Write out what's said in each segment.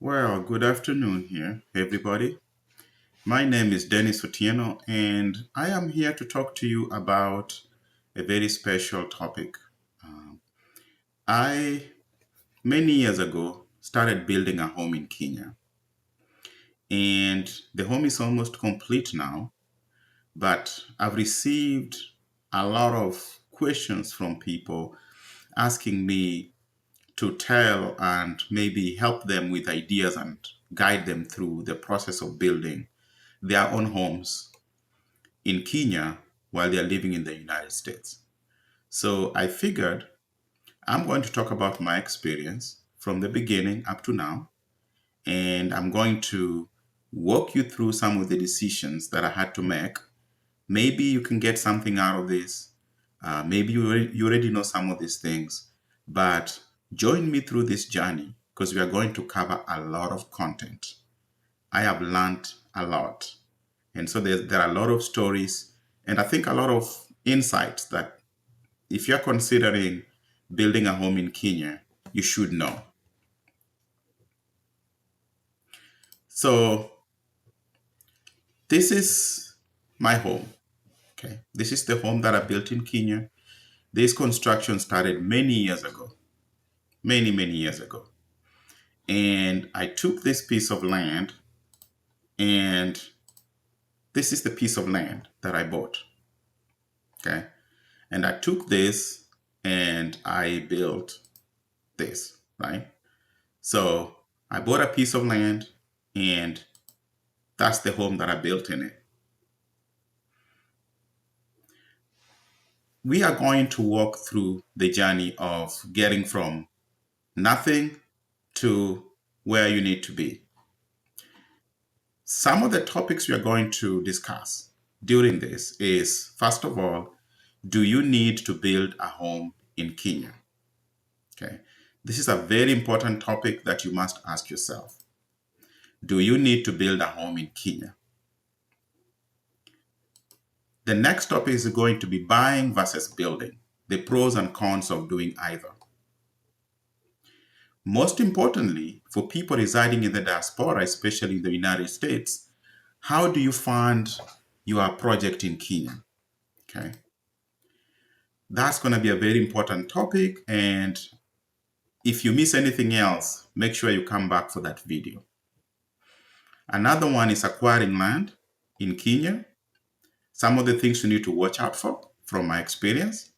Well, good afternoon here, everybody. My name is Dennis Otieno, and I am here to talk to you about a very special topic. Um, I, many years ago, started building a home in Kenya, and the home is almost complete now, but I've received a lot of questions from people asking me to tell and maybe help them with ideas and guide them through the process of building their own homes in Kenya while they're living in the United States. So I figured I'm going to talk about my experience from the beginning up to now, and I'm going to walk you through some of the decisions that I had to make. Maybe you can get something out of this. Maybe you already know some of these things, but join me through this journey because we are going to cover a lot of content. I have learned a lot. And so there are a lot of stories and I think a lot of insights that if you're considering building a home in Kenya, you should know. So this is my home. Okay. This is the home that I built in Kenya. This construction started many years ago, many years ago. And I took this piece of land, and this is the piece of land that I bought. Okay. And I took this and I built this, right? So I bought a piece of land, and that's the home that I built in it. We are going to walk through the journey of getting from nothing to where you need to be. Some of the topics we are going to discuss during this is, first of all, do you need to build a home in Kenya? Okay. This is a very important topic that you must ask yourself. Do you need to build a home in Kenya? The next topic is going to be buying versus building, the pros and cons of doing either. Most importantly, for people residing in the diaspora, especially in the United States, how do you fund your project in Kenya? Okay. That's going to be a very important topic. And if you miss anything else, make sure you come back for that video. Another one is acquiring land in Kenya. Some of the things you need to watch out for from my experience.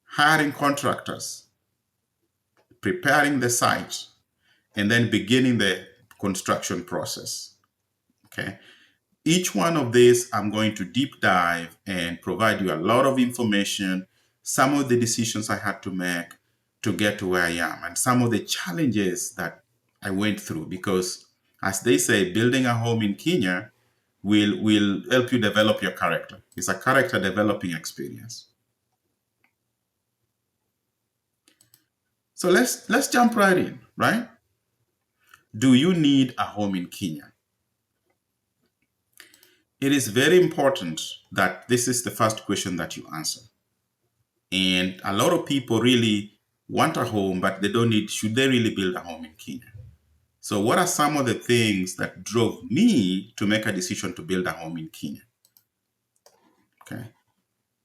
Hiring contractors, preparing the site, and then beginning the construction process. Okay. Each one of these, I'm going to deep dive and provide you a lot of information, some of the decisions I had to make to get to where I am, and some of the challenges that I went through. Because, as they say, building a home in Kenya will help you develop your character. It's a character developing experience. So let's jump right in, right? Do you need a home in Kenya? It is very important that this is the first question that you answer. And a lot of people really want a home, but they don't need, should they really build a home in Kenya? So what are some of the things that drove me to make a decision to build a home in Kenya? Okay.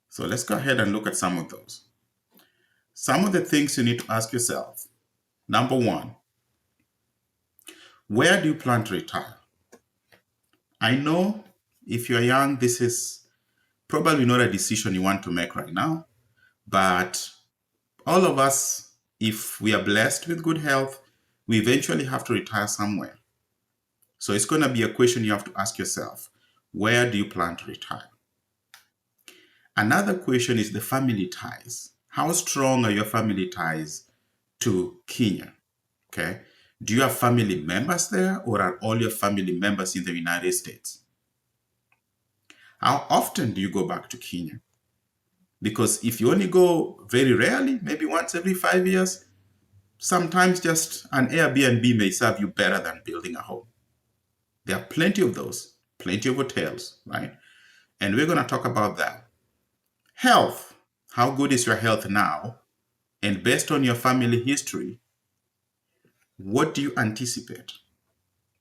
So let's go ahead and look at some of those. Some of the things you need to ask yourself. Number one, where do you plan to retire? I know if you're young, this is probably not a decision you want to make right now, but all of us, if we are blessed with good health, we eventually have to retire somewhere. So it's going to be a question you have to ask yourself. Where do you plan to retire? Another question is the family ties. How strong are your family ties to Kenya? Okay. Do you have family members there, or are all your family members in the United States? How often do you go back to Kenya? Because if you only go very rarely, maybe once every 5 years, sometimes just an Airbnb may serve you better than building a home. There are plenty of those, plenty of hotels, right? And we're going to talk about that. Health. How good is your health now? And based on your family history, What do you anticipate?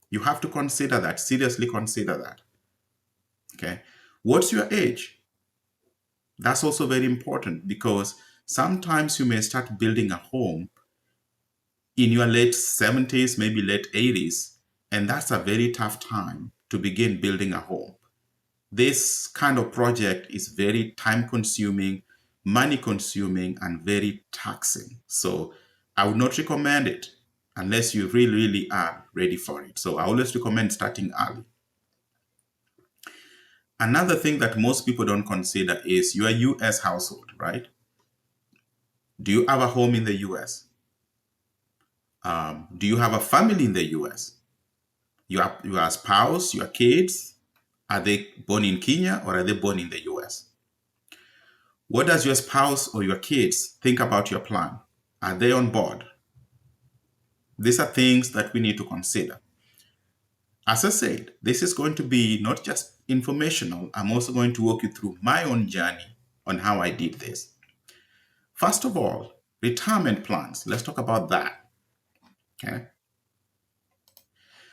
You have to consider that, seriously consider that. Okay. What's your age? That's also very important because sometimes you may start building a home in your late 70s, maybe late 80s, and that's a very tough time to begin building a home. This kind of project is very time consuming, money consuming, and very taxing. So I would not recommend it unless you really, really are ready for it. So I always recommend starting early. Another thing that most people don't consider is your US household, right? Do you have a home in the US? Do you have a family in the US? Your spouse, your kids, are they born in Kenya or are they born in the US? What does your spouse or your kids think about your plan? Are they on board? These are things that we need to consider. As I said, this is going to be not just informational, I'm also going to walk you through my own journey on how I did this. First of all, retirement plans. Let's talk about that. Okay.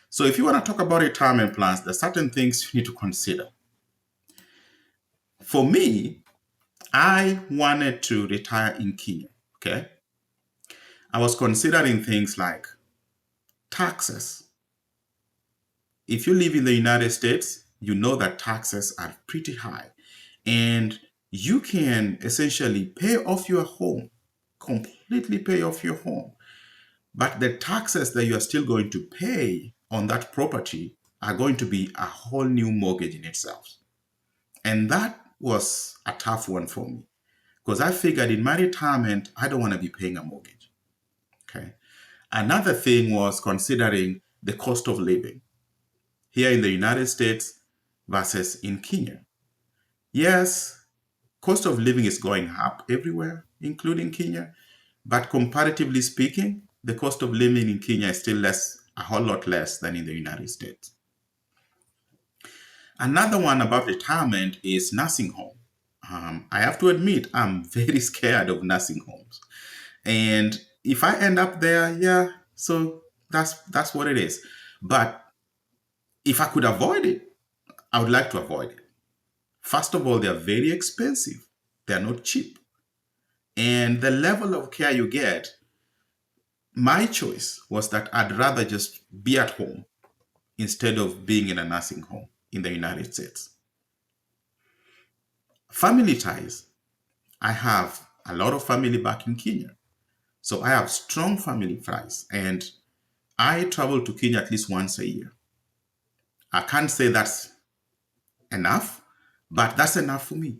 So if you want to talk about retirement plans, there are certain things you need to consider. For me, I wanted to retire in Kenya. Okay. I was considering things like taxes. If you live in the United States, you know that taxes are pretty high. And you can essentially pay off your home, completely pay off your home. But the taxes that you are still going to pay on that property are going to be a whole new mortgage in itself. And that was a tough one for me because I figured in my retirement, I don't want to be paying a mortgage. Okay. Another thing was considering the cost of living here in the United States versus in Kenya. Yes, cost of living is going up everywhere, including Kenya, but comparatively speaking, the cost of living in Kenya is still less, a whole lot less than in the United States. Another one about retirement is nursing home. I have to admit, I'm very scared of nursing homes. And if I end up there, yeah, so that's what it is. But if I could avoid it, I would like to avoid it. First of all, they are very expensive. They're not cheap. And the level of care you get, my choice was that I'd rather just be at home instead of being in a nursing home in the United States. Family ties. I have a lot of family back in Kenya. So I have strong family ties and I travel to Kenya at least once a year. I can't say that's enough, but that's enough for me.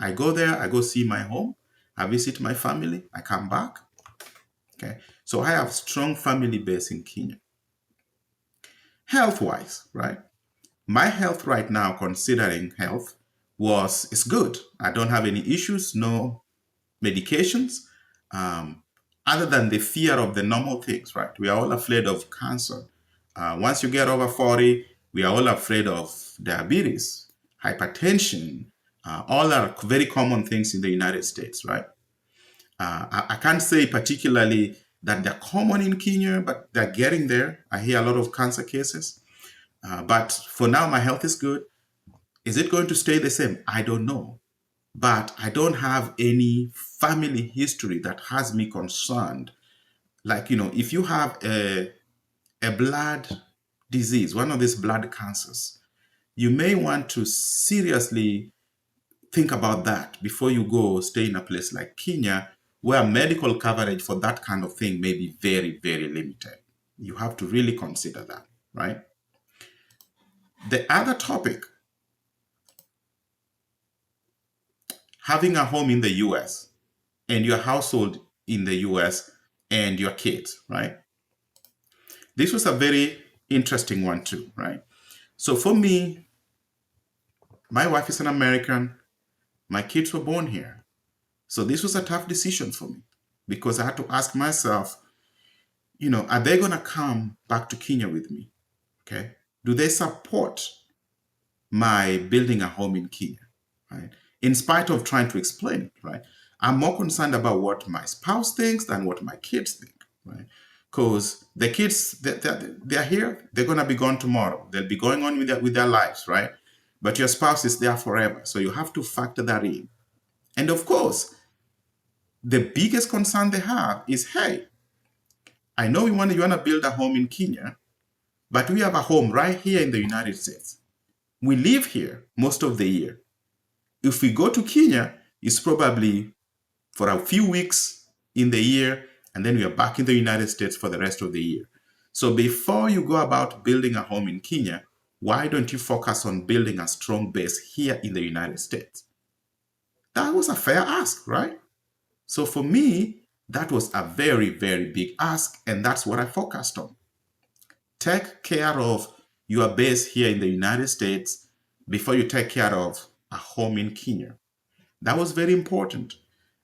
I go there, I go see my home, I visit my family, I come back. Okay. So I have strong family base in Kenya. Health wise, right? My health right now, considering health, is good. I don't have any issues, no medications, um, other than the fear of the normal things, right? We are all afraid of cancer. Once you get over 40, we are all afraid of diabetes, hypertension. All are very common things in the United States, right? I can't say particularly that they're common in Kenya, but they're getting there. I hear a lot of cancer cases. But for now, my health is good. Is it going to stay the same? I don't know. But I don't have any family history that has me concerned. Like, if you have a blood disease, one of these blood cancers, you may want to seriously think about that before you go stay in a place like Kenya, where medical coverage for that kind of thing may be very, very limited. You have to really consider that, right? The other topic, having a home in the US and your household in the US and your kids, right? This was a very interesting one too, right? So for me, my wife is an American, my kids were born here. So this was a tough decision for me because I had to ask myself, are they going to come back to Kenya with me? Okay. Do they support my building a home in Kenya? Right. In spite of trying to explain it, right? I'm more concerned about what my spouse thinks than what my kids think, right? because the kids, they're here, they're going to be gone tomorrow. They'll be going on with their lives, right? But your spouse is there forever. So you have to factor that in. And of course, the biggest concern they have is, hey, I know you want to build a home in Kenya, but we have a home right here in the United States. We live here most of the year. If we go to Kenya, it's probably for a few weeks in the year, and then we are back in the United States for the rest of the year. So before you go about building a home in Kenya, why don't you focus on building a strong base here in the United States? That was a fair ask, right? So for me, that was a very, very big ask, and that's what I focused on. Take care of your base here in the United States before you take care of a home in Kenya. That was very important.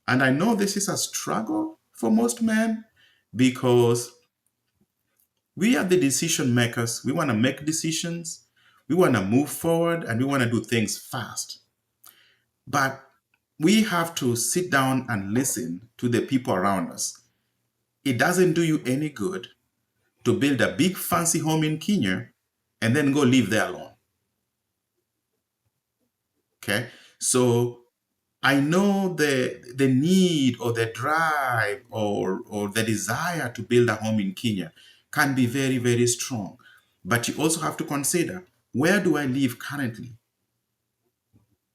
And I know this is a struggle for most men because we are the decision makers. We want to make decisions, we want to move forward, and we want to do things fast. But we have to sit down and listen to the people around us. It doesn't do you any good to build a big fancy home in Kenya and then go live there alone. Okay? So I know the need or the drive or the desire to build a home in Kenya can be very, very strong. But you also have to consider, where do I live currently?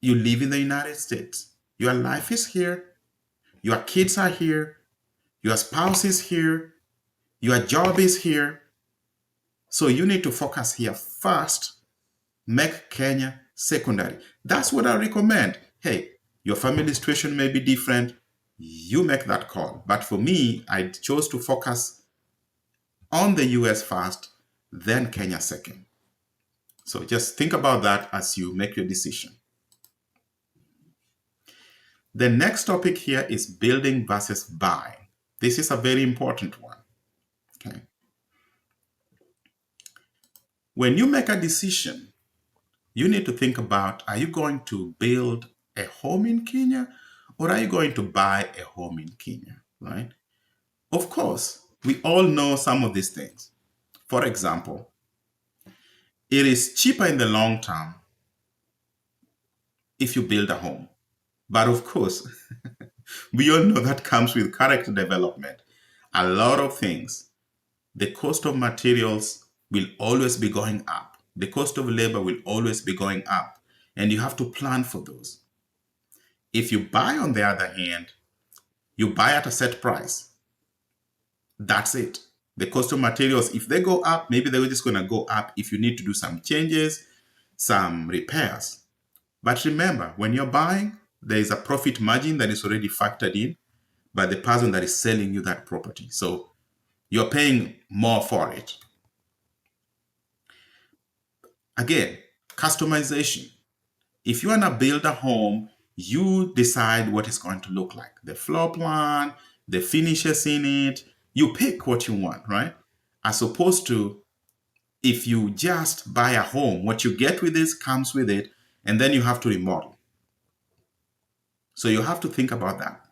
You live in the United States. Your life is here. Your kids are here. Your spouse is here. Your job is here. So you need to focus here first. Make Kenya secondary. That's what I recommend. Hey, your family situation may be different. You make that call. But for me, I chose to focus on the US first, then Kenya second. So just think about that as you make your decision. The next topic here is building versus buying. This is a very important one. Okay. When you make a decision, you need to think about, are you going to build a home in Kenya or are you going to buy a home in Kenya, right? Of course, we all know some of these things. For example, it is cheaper in the long term if you build a home. But of course, we all know that comes with character development. A lot of things. The cost of materials will always be going up. The cost of labor will always be going up. And you have to plan for those. If you buy, on the other hand, you buy at a set price. That's it. The cost of materials, if they go up, maybe they're just going to go up if you need to do some changes, some repairs. But remember, when you're buying, there is a profit margin that is already factored in by the person that is selling you that property. So you're paying more for it. Again, customization. If you want to build a home, you decide what it's going to look like. The floor plan, the finishes in it, you pick what you want, right? As opposed to if you just buy a home, what you get with this comes with it, and then you have to remodel. So you have to think about that.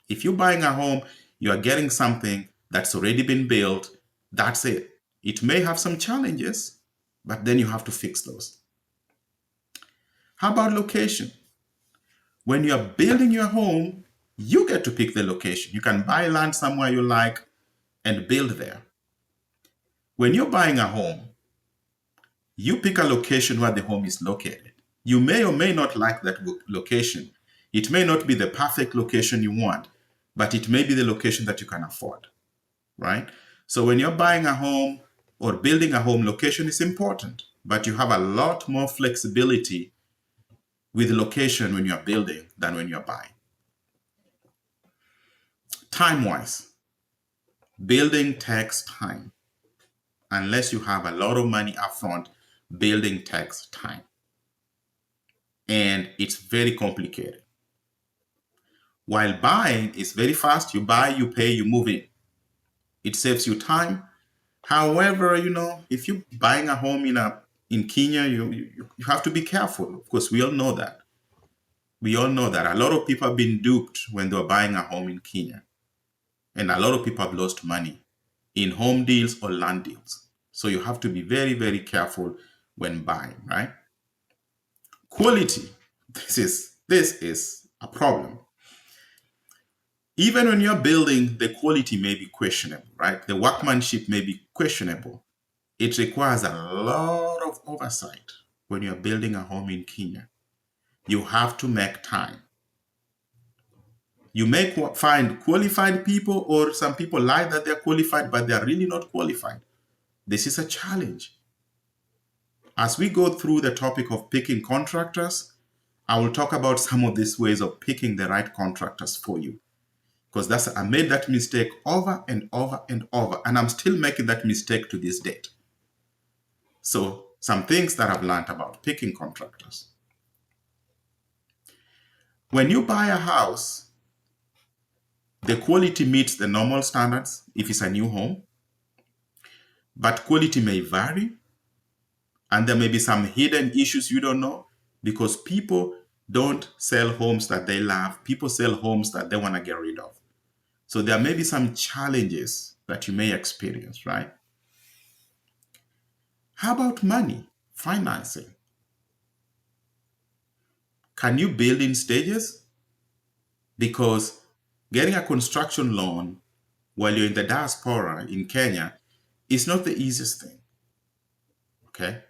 If you're buying a home, you are getting something that's already been built. That's it. It may have some challenges, but then you have to fix those. How about location? When you're building your home, you get to pick the location. You can buy land somewhere you like and build there. When you're buying a home, you pick a location where the home is located. You may or may not like that location. It may not be the perfect location you want, but it may be the location that you can afford, right? So when you're buying a home or building a home, location is important, but you have a lot more flexibility with location when you're building than when you're buying. Time-wise, building takes time. Unless you have a lot of money upfront, building takes time. And it's very complicated. While buying is very fast, you buy, you pay, you move in. It saves you time. However, if you're buying a home in Kenya, you have to be careful. Of course, we all know that. We all know that. A lot of people have been duped when they're buying a home in Kenya. And a lot of people have lost money in home deals or land deals. So you have to be very, very careful when buying, right? Quality. This is a problem. Even when you're building, the quality may be questionable, right? The workmanship may be questionable. It requires a lot of oversight when you're building a home in Kenya. You have to make time. You may find qualified people, or some people lie that they're qualified, but they're really not qualified. This is a challenge. As we go through the topic of picking contractors, I will talk about some of these ways of picking the right contractors for you. Because I made that mistake over and over and over, and I'm still making that mistake to this date. So some things that I've learned about picking contractors. When you buy a house, the quality meets the normal standards if it's a new home, but quality may vary, and there may be some hidden issues you don't know, because people don't sell homes that they love. People sell homes that they want to get rid of. So there may be some challenges that you may experience, right? How about money, financing? Can you build in stages? Because getting a construction loan while you're in the diaspora in Kenya is not the easiest thing, okay?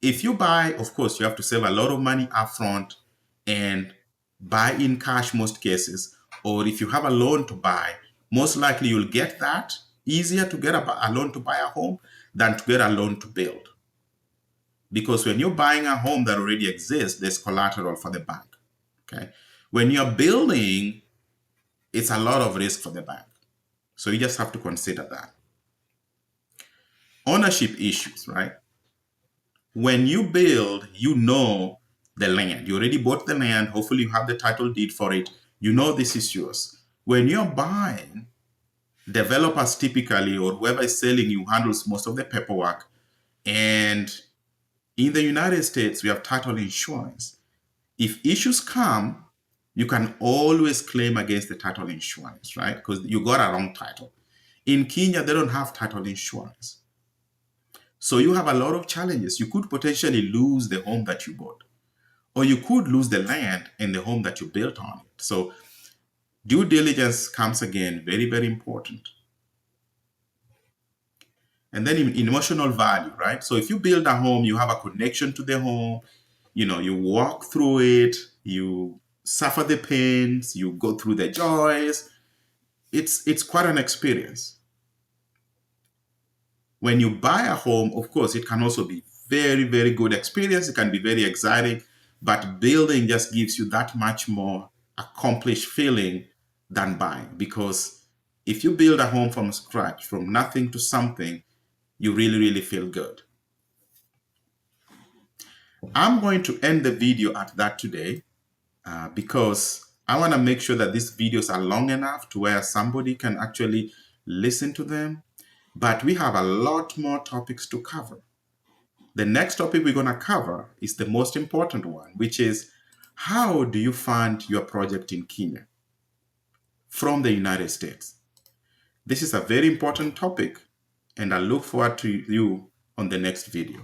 If you buy, of course, you have to save a lot of money upfront and buy in cash most cases. Or if you have a loan to buy, most likely you'll get that. Easier to get a loan to buy a home than to get a loan to build. Because when you're buying a home that already exists, there's collateral for the bank, okay? When you're building, it's a lot of risk for the bank. So you just have to consider that. Ownership issues, right? When you build, you know the land. You already bought the land. Hopefully you have the title deed for it. You know this is yours. When you're buying, developers typically, or whoever is selling you, handles most of the paperwork. And in the United States, we have title insurance. If issues come, you can always claim against the title insurance, right? Because you got a wrong title. In Kenya, they don't have title insurance. So you have a lot of challenges. You could potentially lose the home that you bought, or you could lose the land and the home that you built on it. So due diligence comes again, very, very important. And then emotional value, right? So if you build a home, you have a connection to the home, you walk through it, you suffer the pains, you go through the joys. It's quite an experience. When you buy a home, of course, it can also be very, very good experience. It can be very exciting, but building just gives you that much more accomplished feeling than buying. Because if you build a home from scratch, from nothing to something, you really, really feel good. I'm going to end the video at that today because I want to make sure that these videos are long enough to where somebody can actually listen to them. But we have a lot more topics to cover. The next topic we're going to cover is the most important one, which is how do you fund your project in Kenya from the United States? This is a very important topic, and I look forward to you on the next video.